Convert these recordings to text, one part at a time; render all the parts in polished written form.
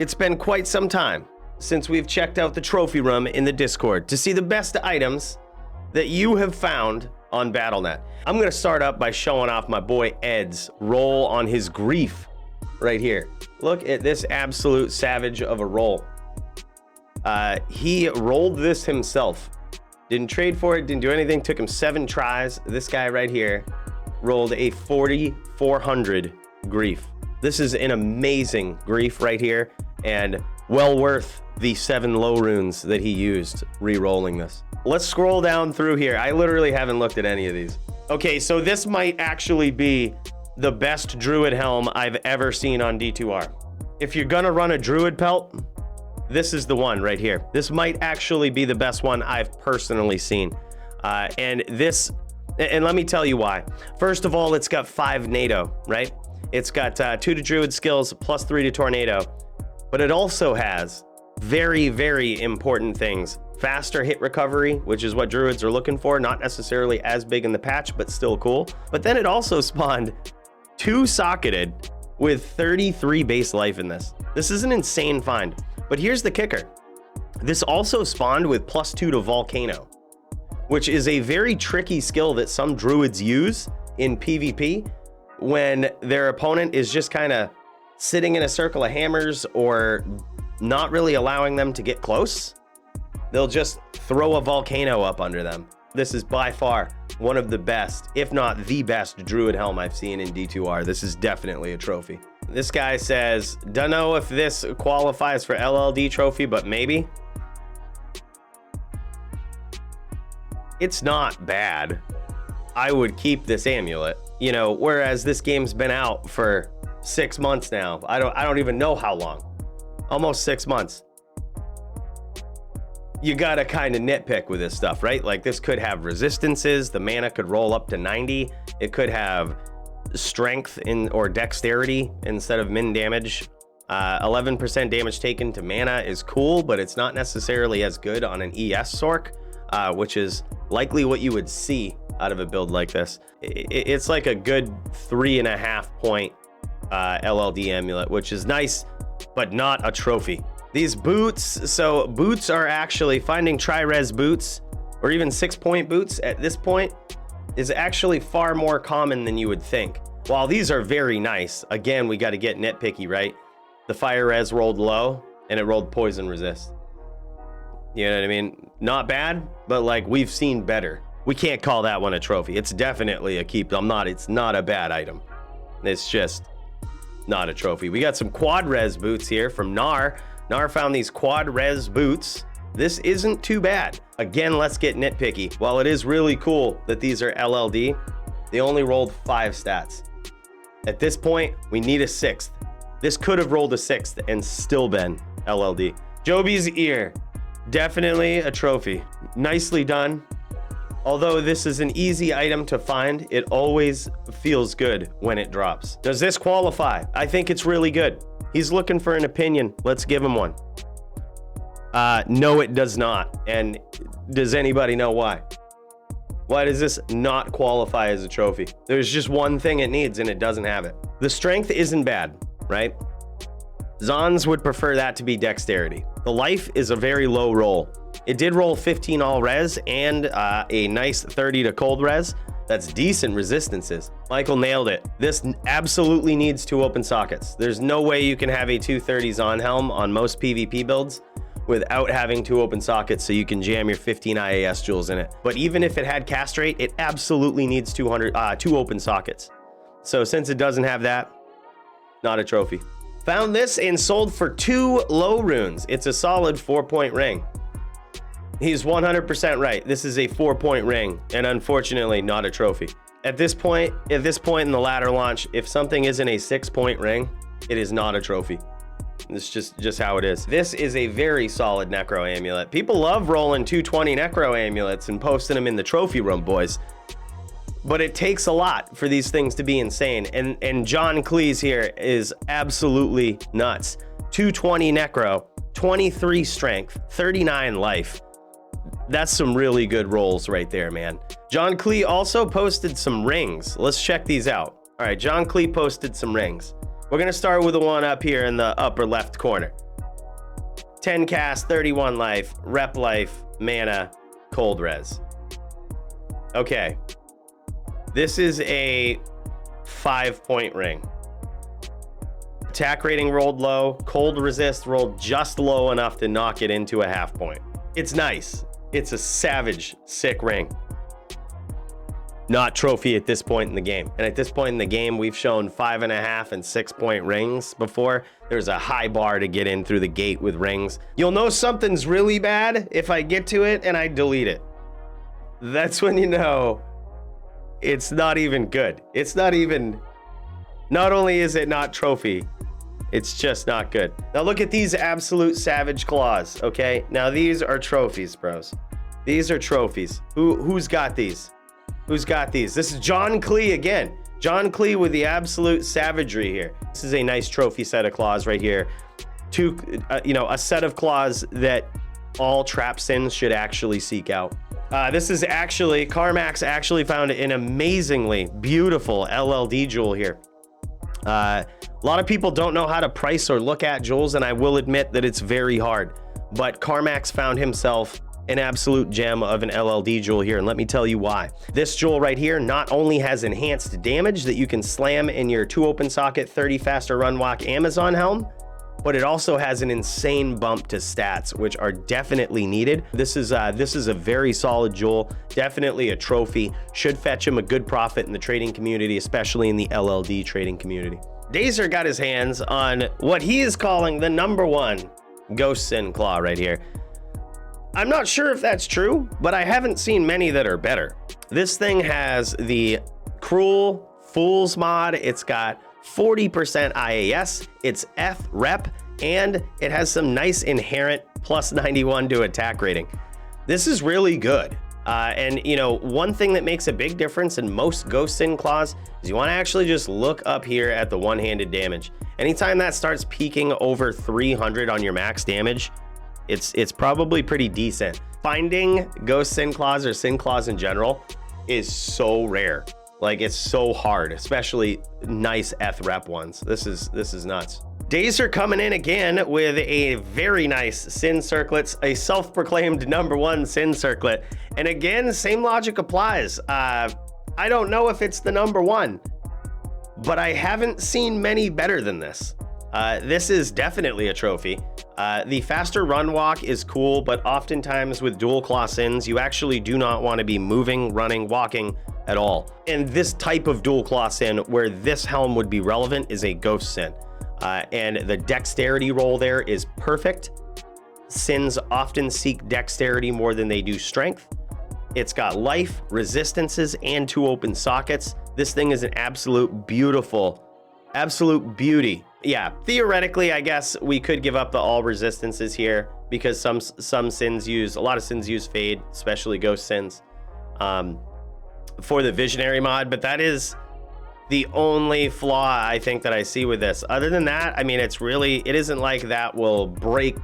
It's been quite some time since we've checked out the trophy room in the Discord to see the best items that you have found on Battle.net. I'm gonna start up by showing off my boy Ed's roll on his grief right here. Look at this absolute savage of a roll. He rolled this himself. Didn't trade for it, didn't do anything, took him 7 tries. This guy right here rolled a 4,400 grief. This is an amazing grief right here, and well worth the 7 low runes that he used re-rolling this. Let's scroll down through here. I literally haven't looked at any of these. Okay, so this might actually be the best druid helm I've ever seen on D2R. If you're gonna run a druid pelt, this is the one right here. This might actually be the best one I've personally seen. And let me tell you why. First of all, it's got 5 NATO, right? It's got 2 to druid skills plus 3 to tornado, but it also has very, very important things. Faster hit recovery, which is what druids are looking for, not necessarily as big in the patch, but still cool. But then it also spawned 2 socketed with 33 base life in this. This is an insane find. But here's the kicker. This also spawned with +2 to volcano, which is a very tricky skill that some druids use in PvP when their opponent is just kind of sitting in a circle of hammers or not really allowing them to get close. They'll just throw a volcano up under them. This is by far one of the best, if not the best, druid helm I've seen in D2R. This is definitely a trophy. This guy says, don't know if this qualifies for LLD trophy, but maybe. It's not bad. I would keep this amulet, you know, whereas this game's been out for 6 months now. I don't even know how long. Almost 6 months. You gotta kind of nitpick with this stuff, right? Like, this could have resistances, the mana could roll up to 90, it could have strength or dexterity instead of min damage. 11% damage taken to mana is cool, but it's not necessarily as good on an ES Sorc, which is likely what you would see out of a build like this. It's like a good 3.5 point LLD amulet, which is nice, but not a trophy. These boots, so boots are actually, finding tri-res boots or even 6-point boots at this point is actually far more common than you would think. While these are very nice, again, we got to get nitpicky, right? The fire res rolled low and it rolled poison resist. You know what I mean? Not bad, but like, we've seen better. We can't call that one a trophy. It's definitely a keep. It's not a bad item. It's just not a trophy. We got some quad res boots here from Nar. Nar found these quad res boots. This isn't too bad. Again, let's get nitpicky. While it is really cool that these are LLD, they only rolled 5 stats. At this point, we need a 6th. This could have rolled a 6th and still been LLD. Joby's ear, definitely a trophy. Nicely done. Although this is an easy item to find, it always feels good when it drops. Does this qualify? I think it's really good. He's looking for an opinion. Let's give him one. No, it does not. And does anybody know why? Why does this not qualify as a trophy? There's just one thing it needs and it doesn't have it. The strength isn't bad, right? Zons would prefer that to be dexterity. The life is a very low roll. It did roll 15 all res and a nice 30 to cold res. That's decent resistances. Michael nailed it. This absolutely needs 2 open sockets. There's no way you can have a 230s on helm on most PvP builds without having 2 open sockets so you can jam your 15 IAS jewels in it. But even if it had cast rate, it absolutely needs 2 open sockets. So since it doesn't have that, not a trophy. Found this and sold for 2 low runes. It's a solid 4-point ring. He's 100% right. This is a 4-point ring, and unfortunately not a trophy. At this point in the ladder launch, if something isn't a 6-point ring, it is not a trophy. It's just how it is. This is a very solid necro amulet. People love rolling 220 necro amulets and posting them in the trophy room, boys. But it takes a lot for these things to be insane. And John Cleese here is absolutely nuts. 220 necro, 23 strength, 39 life. That's some really good rolls right there, man. John Clee also posted some rings. Let's check these out. All right, John Clee posted some rings. We're gonna start with the one up here in the upper left corner. 10 cast, 31 life, rep life, mana, cold res. Okay. This is a 5-point ring. Attack rating rolled low, cold resist rolled just low enough to knock it into a half point. It's nice. It's a savage, sick ring. Not trophy at this point in the game. And at this point in the game, we've shown 5.5 and 6-point rings before. There's a high bar to get in through the gate with rings. You'll know something's really bad if I get to it and I delete it. That's when you know it's not even good. It's not even, not only is it not trophy, it's just not good. Now look at these absolute savage claws, okay? Now these are trophies, bros. These are trophies. Who's got these? Who's got these? This is John Clee again. John Clee with the absolute savagery here. This is a nice trophy set of claws right here. A set of claws that all trap sins should actually seek out. This is actually, Carmax actually found an amazingly beautiful LLD jewel here. A lot of people don't know how to price or look at jewels, and I will admit that it's very hard. But Carmax found himself an absolute gem of an LLD jewel here, and let me tell you why. This jewel right here not only has enhanced damage that you can slam in your 2 open socket 30 faster run walk Amazon helm, but it also has an insane bump to stats, which are definitely needed. This is a very solid jewel, definitely a trophy, should fetch him a good profit in the trading community, especially in the LLD trading community. Dazer got his hands on what he is calling the #1 Ghost Sin Claw right here. I'm not sure if that's true, but I haven't seen many that are better. This thing has the Cruel Fools mod. It's got 40% IAS, it's F rep, and it has some nice inherent plus 91 to attack rating. This is really good. And you know, one thing that makes a big difference in most Ghost Sin claws is you want to actually just look up here at the one-handed damage. Anytime that starts peaking over 300 on your max damage, it's probably pretty decent. Finding Ghost Sin claws or Sin claws in general is so rare. Like, it's so hard, especially nice F rep ones. This is nuts. Dazer coming in again with a very nice Sin Circlets, a self-proclaimed #1 Sin Circlet. And again, same logic applies. I don't know if it's the #1, but I haven't seen many better than this. This is definitely a trophy. The faster run walk is cool, but oftentimes with dual claw sins, you actually do not want to be moving, running, walking at all. And this type of dual claw sin where this helm would be relevant is a ghost sin. And the dexterity roll there is perfect. Sins often seek dexterity more than they do strength. It's got life, resistances, and 2 open sockets. This thing is an absolute beautiful, absolute beauty. Yeah, theoretically, I guess we could give up the all resistances here because some sins use, a lot of sins use fade, especially ghost sins, for the visionary mod, but that is the only flaw I think that I see with this. Other than that, I mean, it isn't like that will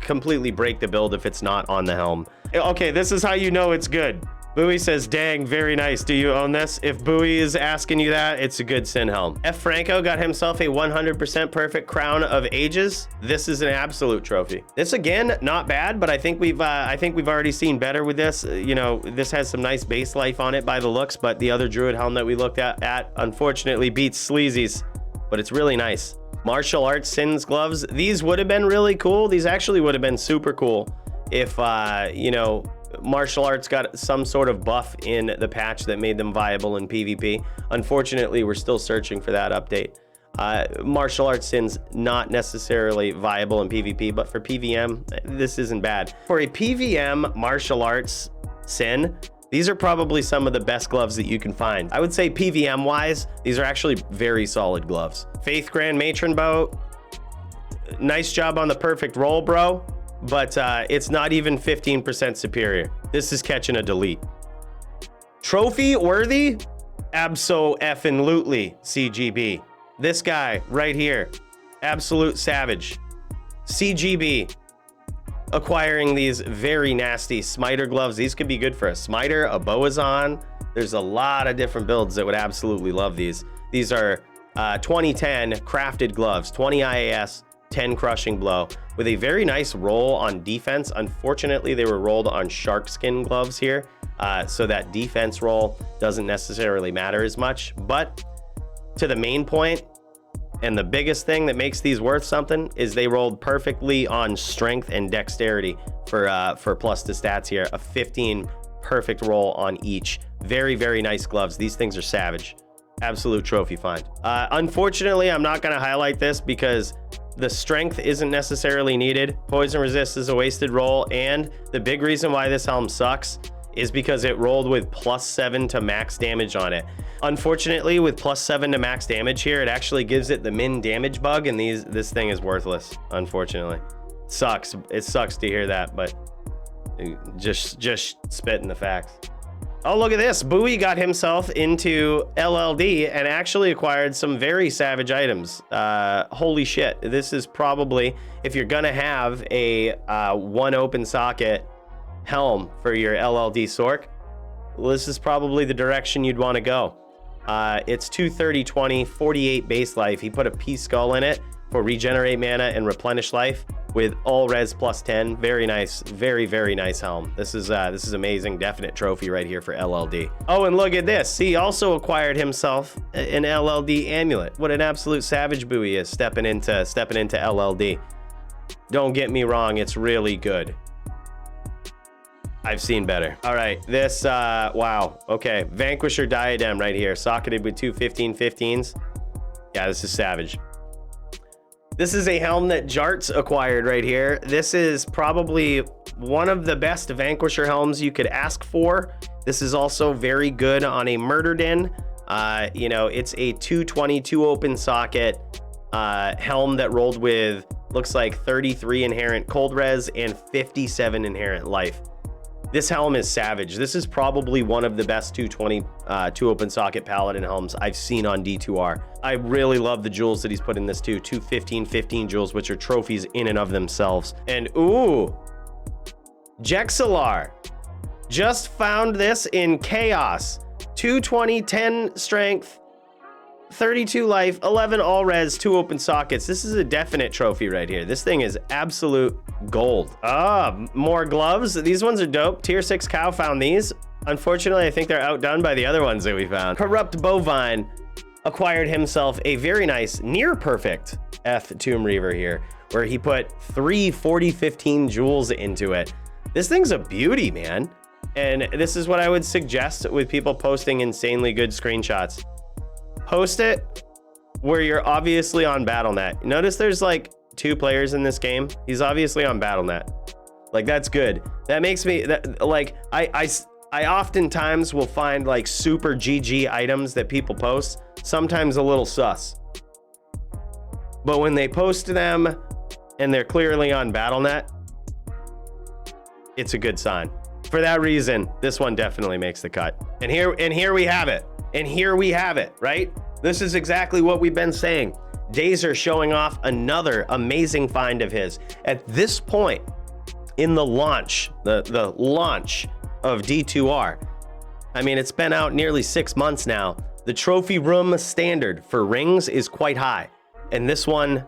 completely break the build if it's not on the helm. Okay, this is how you know it's good. Bowie says, dang, very nice. Do you own this? If Bowie is asking you that, it's a good Sin helm. F. Franco got himself a 100% perfect Crown of Ages. This is an absolute trophy. This again, not bad, but I think we've already seen better with this. You know, this has some nice base life on it by the looks, but the other Druid helm that we looked at unfortunately beats Sleazy's, but it's really nice. Martial Arts Sins gloves. These would have been really cool. These actually would have been super cool if, you know, martial arts got some sort of buff in the patch that made them viable in PvP. Unfortunately, we're still searching for that update. Martial arts sins not necessarily viable in PvP, but for PVM, this isn't bad. For a PVM martial arts sin, these are probably some of the best gloves that you can find. I would say PVM wise, these are actually very solid gloves. Faith Grand Matron Bow, nice job on the perfect roll, bro. But it's not even 15% superior. This is catching a delete. Trophy worthy? Abso-effing-lutely, CGB. This guy right here, absolute savage. CGB acquiring these very nasty smiter gloves. These could be good for a smiter, a boazon. There's a lot of different builds that would absolutely love these. These are 2010 crafted gloves, 20 IAS, 10 crushing blow with a very nice roll on defense. Unfortunately, they were rolled on shark skin gloves here, so that defense roll doesn't necessarily matter as much. But to the main point, and the biggest thing that makes these worth something is they rolled perfectly on strength and dexterity for plus to stats here. A 15 perfect roll on each. Very, very nice gloves. These things are savage. Absolute trophy find. Unfortunately, I'm not going to highlight this because the strength isn't necessarily needed. Poison resist is a wasted roll, and the big reason why this helm sucks is because it rolled with +7 to max damage on it. Unfortunately, with +7 to max damage here, it actually gives it the min damage bug, and this thing is worthless, unfortunately. Sucks. It sucks to hear that, but just spitting the facts. Oh, look at this. Bowie got himself into LLD and actually acquired some very savage items. Holy shit. This is probably, if you're gonna have a one open socket helm for your LLD Sorc, well, this is probably the direction you'd want to go. It's 230, 20, 48 base life. He put a Peace Skull in it for regenerate mana and replenish life with all res +10. Very nice, very, very nice helm. This is amazing. Definite trophy right here for LLD. Oh, and look at this. He also acquired himself an LLD amulet. What an absolute savage Bowie is stepping into LLD. Don't get me wrong, it's really good. I've seen better. All right, this, wow, okay. Vanquisher diadem right here, socketed with two 15/15s. Yeah, this is savage. This is a helm that Jarts acquired right here. This is probably one of the best Vanquisher helms you could ask for. This is also very good on a murder den. You know, it's a 222 open socket helm that rolled with, looks like 33 inherent cold res and 57 inherent life. This helm is savage. This is probably one of the best 222 open socket paladin helms I've seen on D2R. I really love the jewels that he's put in this too. 2 15/15 jewels, which are trophies in and of themselves. And ooh, Jexalar. Just found this in Chaos. 220, 10 strength, 32 life, 11 all res, 2 open sockets. This is a definite trophy right here. This thing is absolute gold. More gloves. These ones are dope. Tier 6 cow found these. Unfortunately, I think they're outdone by the other ones that we found. Corrupt Bovine acquired himself a very nice, near perfect Tomb Reaver here, where he put 3 40/15 jewels into it. This thing's a beauty, man. And this is what I would suggest with people posting insanely good screenshots. Post it where you're obviously on BattleNet. Notice there's like 2 players in this game. He's obviously on BattleNet. Like, that's good. That makes me, like, I oftentimes will find like super GG items that people post, sometimes a little sus. But when they post them and they're clearly on BattleNet, it's a good sign. For that reason, this one definitely makes the cut. And here we have it. And here we have it, right? This is exactly what we've been saying. Dazer showing off another amazing find of his. At this point in the launch, the launch of D2R, I mean, it's been out nearly 6 months now. The trophy room standard for rings is quite high, and this one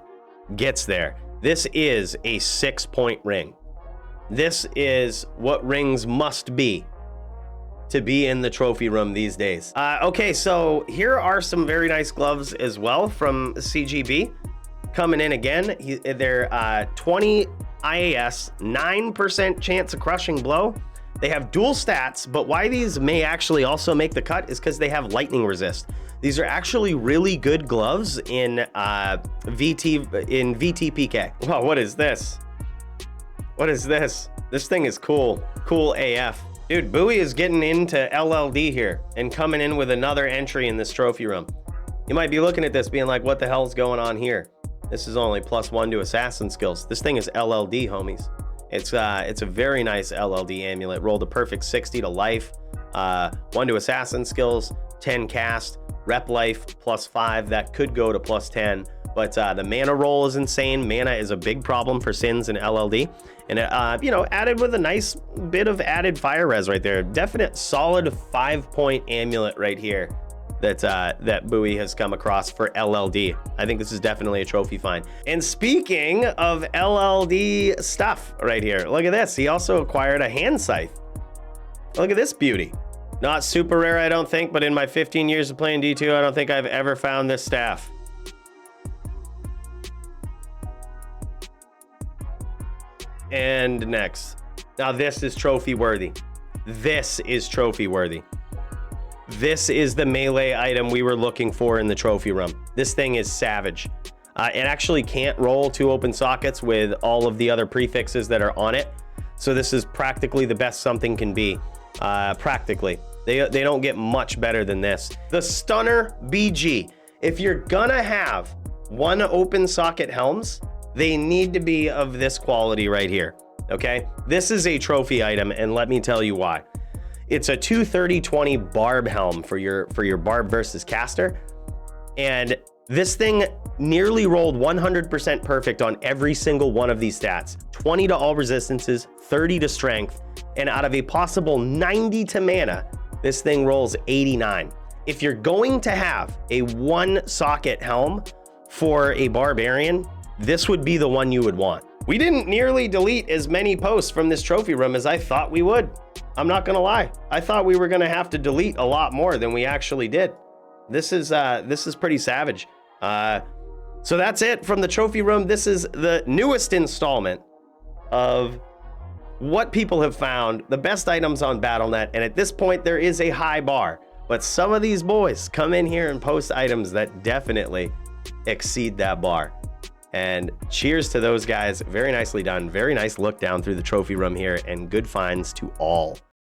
gets there. This is a 6-point ring. This is what rings must be to be in the trophy room these days. Okay, so here are some very nice gloves as well from CGB. Coming in again, they're 20 IAS, 9% chance of crushing blow. They have dual stats, but why these may actually also make the cut is because they have lightning resist. These are actually really good gloves in VTPK. Wow, what is this? What is this? This thing is cool. Cool AF. Dude, Bowie is getting into LLD here and coming in with another entry in this trophy room. You might be looking at this being like, what the hell's going on here? This is only +1 to assassin skills. This thing is LLD, homies. It's a very nice LLD amulet. Rolled a perfect 60 to life, 1 to assassin skills, 10 cast, rep life +5. That could go to +10. But the mana roll is insane. Mana is a big problem for Sins and LLD. And, you know, added with a nice bit of added fire res right there. Definite solid 5-point amulet right here. that Bowie has come across for LLD. I think this is definitely a trophy find. And speaking of LLD stuff right here, look at this. He also acquired a hand scythe. Look at this beauty. Not super rare, I don't think, but in my 15 years of playing D2, I don't think I've ever found this staff. And next. Now this is trophy worthy. This is trophy worthy. This is the melee item we were looking for in the trophy room. This thing is savage. It actually can't roll 2 open sockets with all of the other prefixes that are on it. So this is practically the best something can be. Practically. They don't get much better than this. The Stunner BG. If you're gonna have 1 open socket helms, they need to be of this quality right here. Okay? This is a trophy item, and let me tell you why. It's a 230-20 Barb helm for your Barb versus caster. And this thing nearly rolled 100% perfect on every single one of these stats. 20 to all resistances, 30 to strength, and out of a possible 90 to mana, this thing rolls 89. If you're going to have a 1 socket helm for a barbarian, this would be the one you would want. We didn't nearly delete as many posts from this trophy room as I thought we would. I'm not gonna lie. I thought we were gonna have to delete a lot more than we actually did. This is pretty savage. So that's it from the trophy room. This is the newest installment of what people have found, the best items on Battle.net, and at this point there is a high bar, but some of these boys come in here and post items that definitely exceed that bar. And cheers to those guys. Very nicely done. Very nice look down through the trophy room here, and good finds to all.